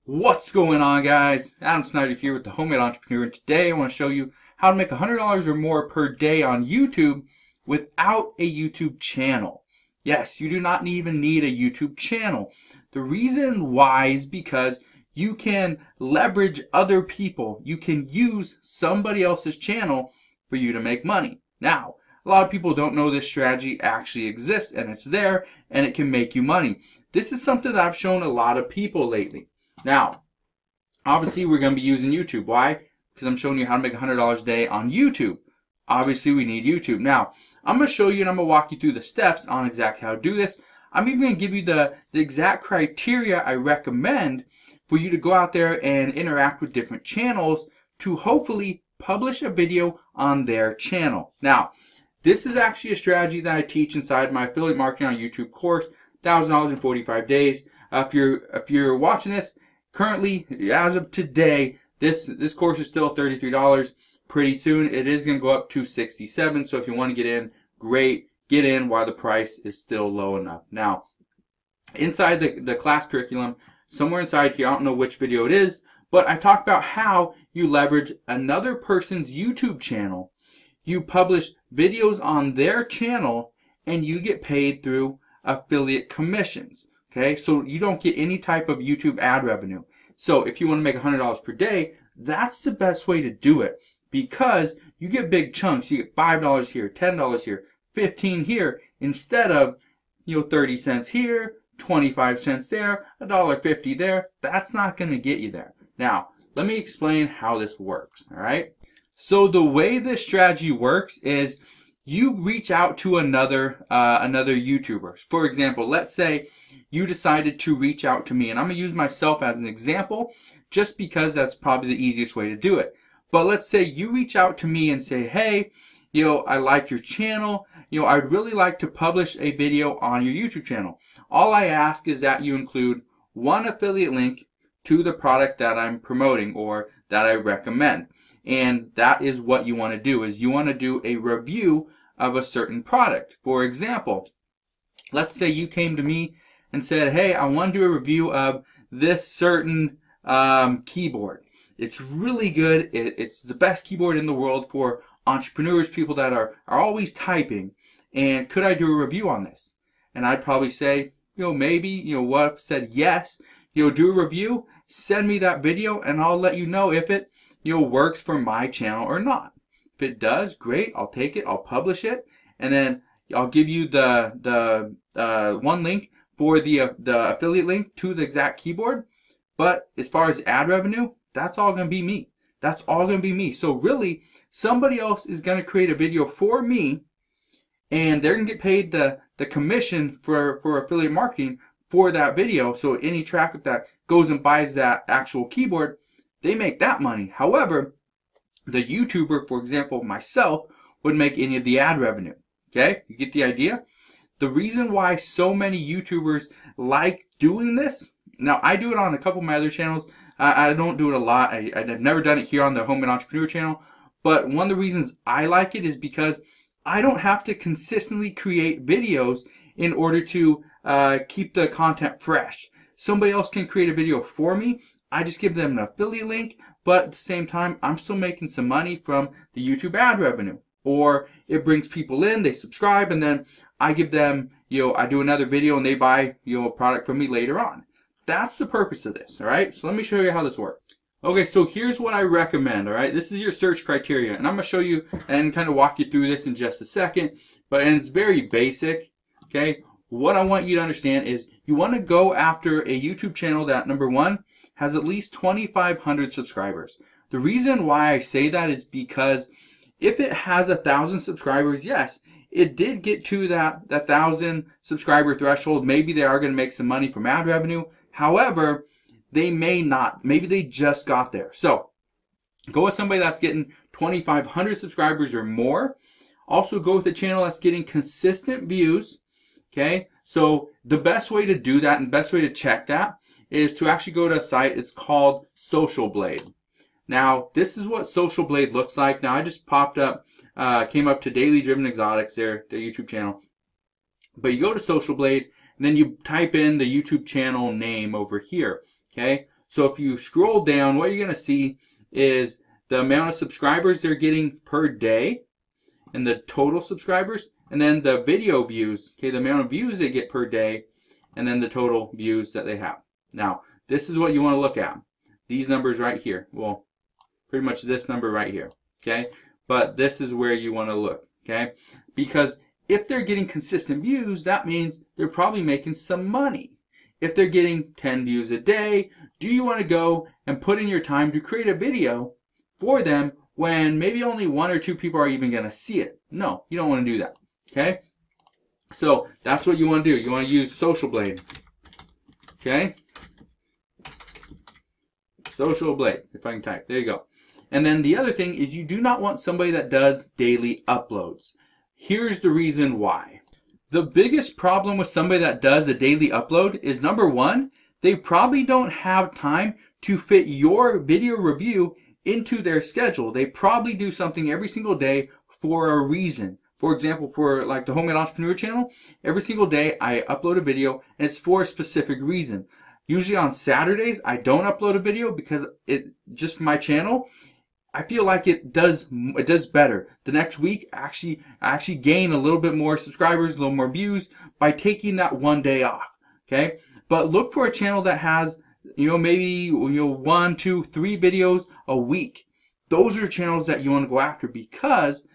What's going on, guys? Adam Snyder here with the Homemade Entrepreneur, and today I want to show you how to make $100 or more per day on YouTube without a YouTube channel. Yes, you do not even need a YouTube channel. The reason why is because you can leverage other people. You can use somebody else's channel for you to make money. Now, a lot of people don't know this strategy actually exists, and it's there, and it can make you money. This is something that I've shown a lot of people lately. Now, obviously we're going to be using YouTube. Why? Because I'm showing you how to make $100 a day on YouTube. Obviously we need YouTube. Now, I'm going to show you and I'm going to walk you through the steps on exactly how to do this. I'm even going to give you the exact criteria I recommend for you to go out there and interact with different channels to hopefully publish a video on their channel. Now, this is actually a strategy that I teach inside my affiliate marketing on YouTube course, $1,000 in 45 days. If you're watching this, currently, as of today, this course is still $33. Pretty soon, it is going to go up to $67. So if you want to get in, great. Get in while the price is still low enough. Now, inside the class curriculum, somewhere inside here, I don't know which video it is, but I talk about how you leverage another person's YouTube channel. You publish videos on their channel, and you get paid through affiliate commissions. Okay, so you don't get any type of YouTube ad revenue. So if you want to make $100 per day, that's the best way to do it, because you get big chunks. You get $5 here, $10 here, $15 here, instead of 30 cents here, 25 cents there, $1.50 there. That's not going to get you there. Now, let me explain how this works. All right. So the way this strategy works is you reach out to another YouTuber. For example, let's say you decided to reach out to me, and I'm going to use myself as an example just because that's probably the easiest way to do it. But let's say you reach out to me and say, hey, I like your channel. I'd really like to publish a video on your YouTube channel. All I ask is that you include one affiliate link to the product that I'm promoting or that I recommend. And that is what you want to do, is you want to do a review of a certain product. For example, let's say you came to me and said, hey, I want to do a review of this certain keyboard. It's really good. It's the best keyboard in the world for entrepreneurs, people that are always typing. And could I do a review on this? And I'd probably say, maybe, what if said yes, do a review, send me that video, and I'll let you know if it, works for my channel or not. If it does, great, I'll take it, I'll publish it, and then I'll give you the one link for the affiliate link to the exact keyboard. But as far as ad revenue, that's all going to be me. That's all going to be me. So really, somebody else is going to create a video for me, and they're going to get paid the commission for affiliate marketing for that video. So any traffic that goes and buys that actual keyboard, they make that money. However, the YouTuber, for example, myself, would make any of the ad revenue. Okay, you get the idea? The reason why so many YouTubers like doing this, now I do it on a couple of my other channels. I don't do it a lot. I've never done it here on the Homemade Entrepreneur channel. But one of the reasons I like it is because I don't have to consistently create videos in order to keep the content fresh. Somebody else can create a video for me. I just give them an affiliate link, but at the same time, I'm still making some money from the YouTube ad revenue. Or it brings people in, they subscribe, and then I give them, I do another video and they buy, a product from me later on. That's the purpose of this, all right? So let me show you how this works. Okay, so here's what I recommend, all right? This is your search criteria, and I'm going to show you and kind of walk you through this in just a second, and it's very basic, okay? What I want you to understand is you want to go after a YouTube channel that, number one, has at least 2,500 subscribers. The reason why I say that is because if it has 1,000 subscribers, yes, it did get to that 1,000 subscriber threshold. Maybe they are going to make some money from ad revenue. However, they may not. Maybe they just got there. So go with somebody that's getting 2,500 subscribers or more. Also go with a channel that's getting consistent views. Okay, so the best way to do that and the best way to check that is to actually go to a site. It's called Social Blade. Now, this is what Social Blade looks like. Now, I just came up to Daily Driven Exotics, their YouTube channel. But you go to Social Blade, and then you type in the YouTube channel name over here. Okay, So if you scroll down, what you're going to see is the amount of subscribers they're getting per day and the total subscribers, and then the video views, okay, the amount of views they get per day, and then the total views that they have. Now, this is what you want to look at. These numbers right here. Well, pretty much this number right here, okay? But this is where you want to look, okay? Because if they're getting consistent views, that means they're probably making some money. If they're getting 10 views a day, do you want to go and put in your time to create a video for them when maybe only 1 or 2 people are even going to see it? No, you don't want to do that, okay? So that's what you want to do. You want to use Social Blade, okay? Social Blade, if I can type. There you go. And then the other thing is you do not want somebody that does daily uploads. Here's the reason why. The biggest problem with somebody that does a daily upload is, number one, they probably don't have time to fit your video review into their schedule. They probably do something every single day for a reason. For example, for like the Homemade Entrepreneur channel, every single day I upload a video and it's for a specific reason. Usually on Saturdays, I don't upload a video because it just for my channel, I feel like it does better. The next week, I actually gain a little bit more subscribers, a little more views by taking that one day off, okay? But look for a channel that has, maybe 1, 2, 3 videos a week. Those are channels that you want to go after because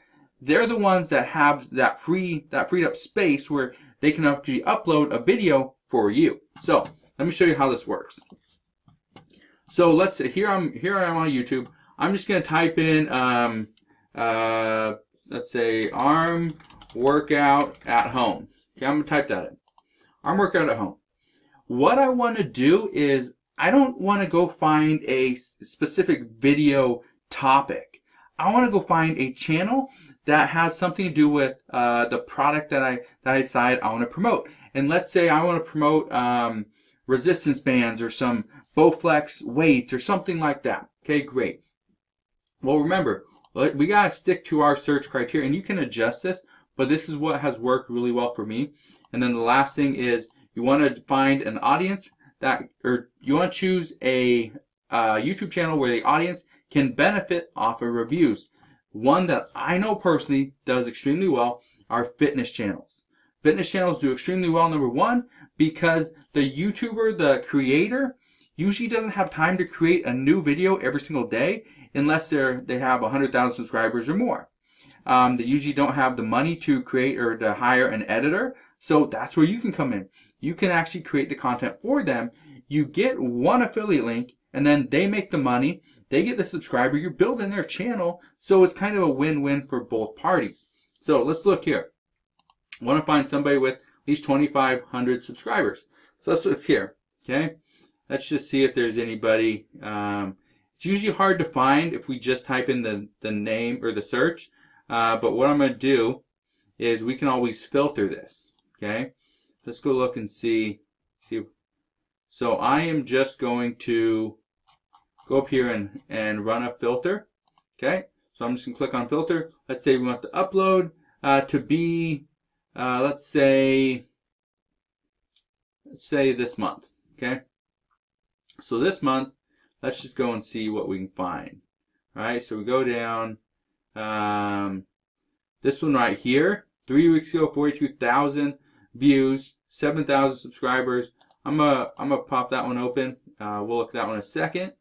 they're the ones that have that freed up space where they can actually upload a video for you. So let me show you how this works. So let's say here I am on YouTube. I'm just going to type in let's say arm workout at home. Okay, I'm going to type that in. Arm workout at home. What I want to do is I don't want to go find a specific video topic. I want to go find a channel that has something to do with the product that I decide I want to promote. And let's say I want to promote resistance bands or some Bowflex weights or something like that. Okay, great. Well, remember, we got to stick to our search criteria, and you can adjust this, but this is what has worked really well for me. And then the last thing is you want to find an audience or you want to choose a YouTube channel where the audience can benefit off of reviews. One that I know personally does extremely well are fitness channels. Fitness channels do extremely well, number one, because the YouTuber, the creator, usually doesn't have time to create a new video every single day unless they have 100,000 subscribers or more. They usually don't have the money to create or to hire an editor, so that's where you can come in. You can actually create the content for them. You get one affiliate link, and then they make the money. They get the subscriber. You're building their channel, so it's kind of a win-win for both parties. So let's look here. I want to find somebody with at least 2,500 subscribers. So let's look here. Okay, let's just see if there's anybody. It's usually hard to find if we just type in the name or the search. But what I'm going to do is we can always filter this. Okay, let's go look and see. So I am just going to go up here and run a filter. Okay, so I'm just going to click on filter. Let's say we want the upload to be, let's say this month. Okay, so this month, let's just go and see what we can find. All right, so we go down. This one right here, 3 weeks ago, 42,000 views, 7,000 subscribers. I'm gonna pop that one open. We'll look at that one in a second.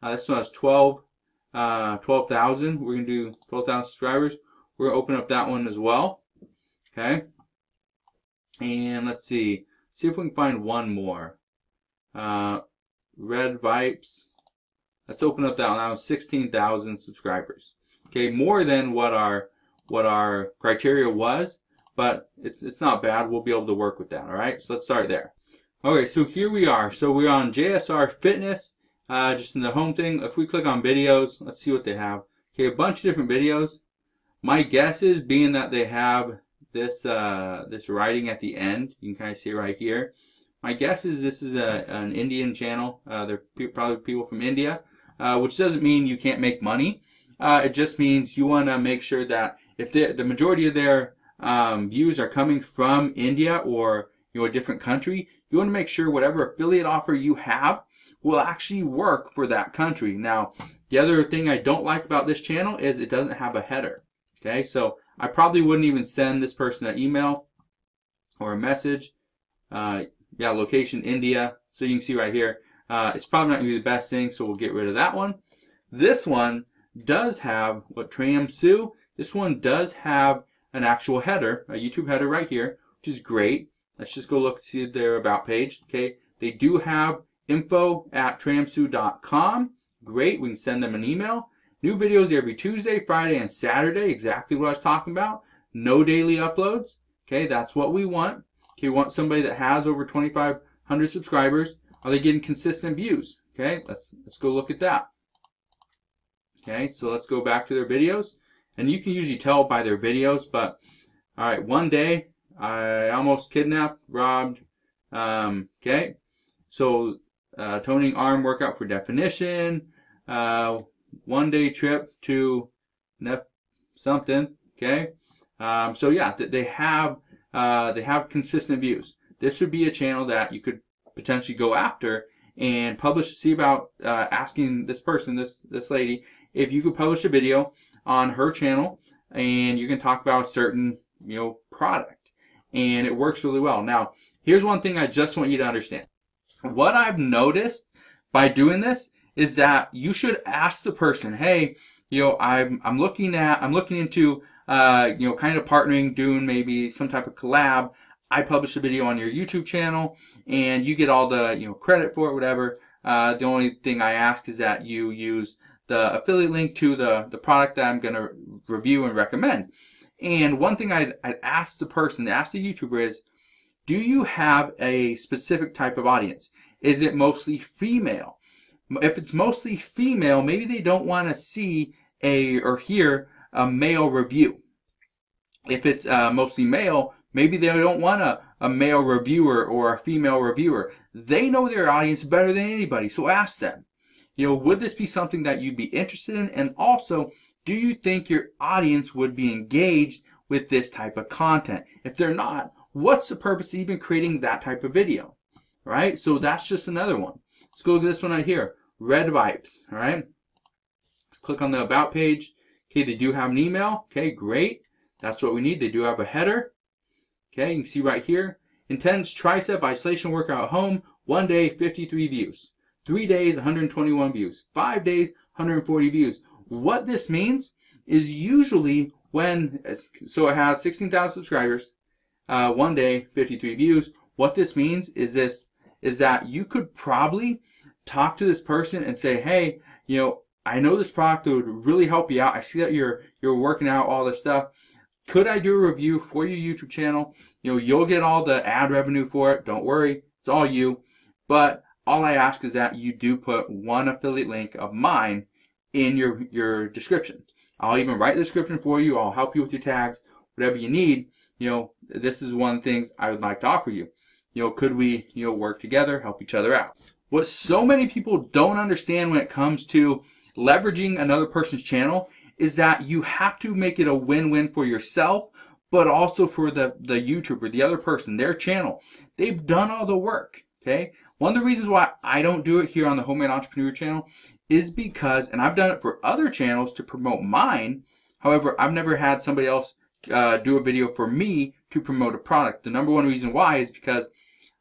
This one has 12,000. We're gonna do 12,000 subscribers. We're gonna open up that one as well. Okay. And let's see if we can find one more. Red Vipes. Let's open up that one. That was 16,000 subscribers. Okay, more than what our criteria was, but it's not bad. We'll be able to work with that. All right. So let's start there. Okay, so here we are. So we're on JSR Fitness, just in the home thing. If we click on videos, let's see what they have. Okay, a bunch of different videos. My guess is, being that they have this this writing at the end, you can kind of see it right here. My guess is this is an Indian channel. They're probably people from India, which doesn't mean you can't make money. It just means you want to make sure that if the majority of their views are coming from India or a different country, you want to make sure whatever affiliate offer you have will actually work for that country. Now, the other thing I don't like about this channel is it doesn't have a header. Okay, so I probably wouldn't even send this person an email or a message. Yeah, location India. So you can see right here, it's probably not going to be the best thing, so we'll get rid of that one. This one does have what Tramsu. This one does have an actual header, a YouTube header right here, which is great. Let's just go look and see their about page. Okay, they do have info@tramsu.com. Great, we can send them an email. New videos every Tuesday, Friday, and Saturday. Exactly what I was talking about. No daily uploads. Okay, that's what we want. Okay, we want somebody that has over 2,500 subscribers. Are they getting consistent views? Okay, let's go look at that. Okay, so let's go back to their videos. And you can usually tell by their videos, but all right, one day I almost kidnapped, robbed. Okay, so toning arm workout for definition. 1 day trip to something. Okay, so yeah, they have consistent views. This would be a channel that you could potentially go after and publish. See about asking this person, this lady, if you could publish a video on her channel and you can talk about a certain product, and it works really well. Now, here's one thing I just want you to understand. What I've noticed by doing this is that you should ask the person, hey, I'm looking into kind of partnering, doing maybe some type of collab. I publish a video on your YouTube channel and you get all the credit for it, whatever. The only thing I ask is that you use the affiliate link to the product that I'm going to review and recommend. And one thing I'd ask the person, ask the YouTuber is, do you have a specific type of audience? Is it mostly female? If it's mostly female, maybe they don't want to see or hear a male review. If it's mostly male, maybe they don't want a male reviewer or a female reviewer. They know their audience better than anybody, so ask them. Would this be something that you'd be interested in? And also, do you think your audience would be engaged with this type of content? If they're not, what's the purpose of even creating that type of video? Right? So that's just another one. Let's go to this one right here. Red Vibes. All right. Let's click on the About page. Okay, they do have an email. Okay, great. That's what we need. They do have a header. Okay, you can see right here. Intense tricep isolation workout at home. 1 day, 53 views. 3 days, 121 views. 5 days, 140 views. What this means is usually so it has 16,000 subscribers, 1 day, 53 views. What this means is that you could probably talk to this person and say, hey, I know this product would really help you out. I see that you're working out, all this stuff. Could I do a review for your YouTube channel? You'll get all the ad revenue for it. Don't worry, it's all you. But all I ask is that you do put one affiliate link of mine in your description. I'll even write the description for you. I'll help you with your tags, whatever you need. This is one of the things I would like to offer you. Could we, work together, help each other out? What so many people don't understand when it comes to leveraging another person's channel is that you have to make it a win-win for yourself, but also for the YouTuber, the other person, their channel. They've done all the work, okay? One of the reasons why I don't do it here on the Homemade Entrepreneur channel is because, and I've done it for other channels to promote mine, however, I've never had somebody else do a video for me to promote a product. The number one reason why is because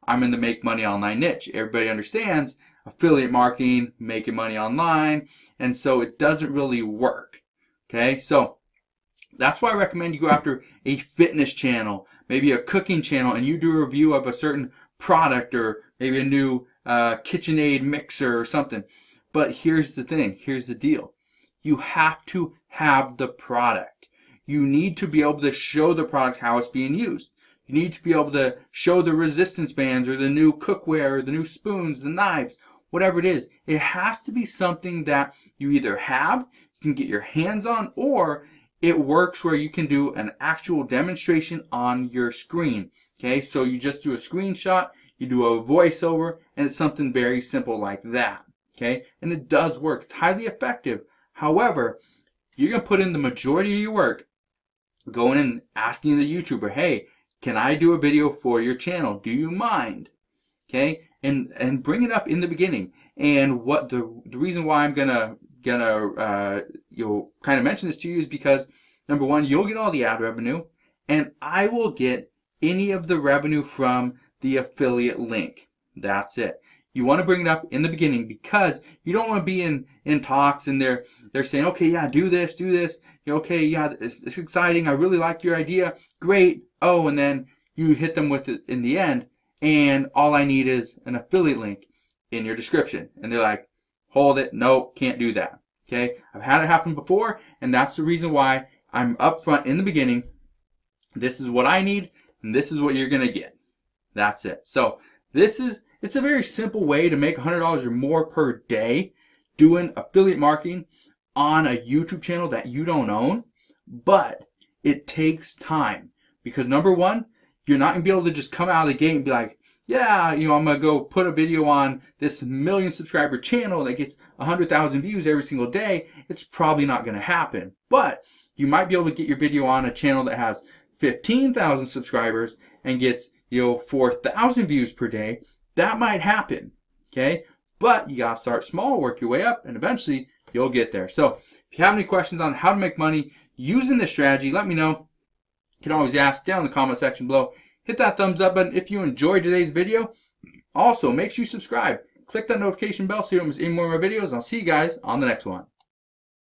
I'm in the make money online niche. Everybody understands affiliate marketing, making money online, and so it doesn't really work. Okay, so that's why I recommend you go after a fitness channel, maybe a cooking channel, and you do a review of a certain product or maybe a new KitchenAid mixer or something. But here's the thing, here's the deal. You have to have the product. You need to be able to show the product how it's being used. You need to be able to show the resistance bands or the new cookware or the new spoons, the knives, whatever it is. It has to be something that you either have, you can get your hands on, or it works where you can do an actual demonstration on your screen. Okay, so you just do a screenshot, you do a voiceover, and it's something very simple like that. Okay, and it does work. It's highly effective. However, you're going to put in the majority of your work going and asking the YouTuber, hey, can I do a video for your channel? Do you mind? Okay, and bring it up in the beginning. And what the reason why I'm gonna kind of mention this to you is because, number one, you'll get all the ad revenue, and I will get any of the revenue from the affiliate link. That's it. You want to bring it up in the beginning because you don't want to be in talks and they're saying, okay, yeah, do this. Okay, yeah, it's exciting. I really like your idea. Great. Oh, and then you hit them with it in the end, and all I need is an affiliate link in your description. And they're like, hold it. No, can't do that. Okay. I've had it happen before, and that's the reason why I'm upfront in the beginning. This is what I need, and this is what you're going to get. That's it. So it's a very simple way to make $100 or more per day doing affiliate marketing on a YouTube channel that you don't own, but it takes time because, number one, you're not going to be able to just come out of the gate and be like, yeah, I'm going to go put a video on this 1 million subscriber channel that gets 100,000 views every single day. It's probably not going to happen, but you might be able to get your video on a channel that has 15,000 subscribers and gets 4,000 views per day. That might happen, okay? But you gotta start small, work your way up, and eventually you'll get there. So if you have any questions on how to make money using this strategy, let me know. You can always ask down in the comment section below. Hit that thumbs up button if you enjoyed today's video. Also, make sure you subscribe. Click that notification bell so you don't miss any more of my videos. I'll see you guys on the next one.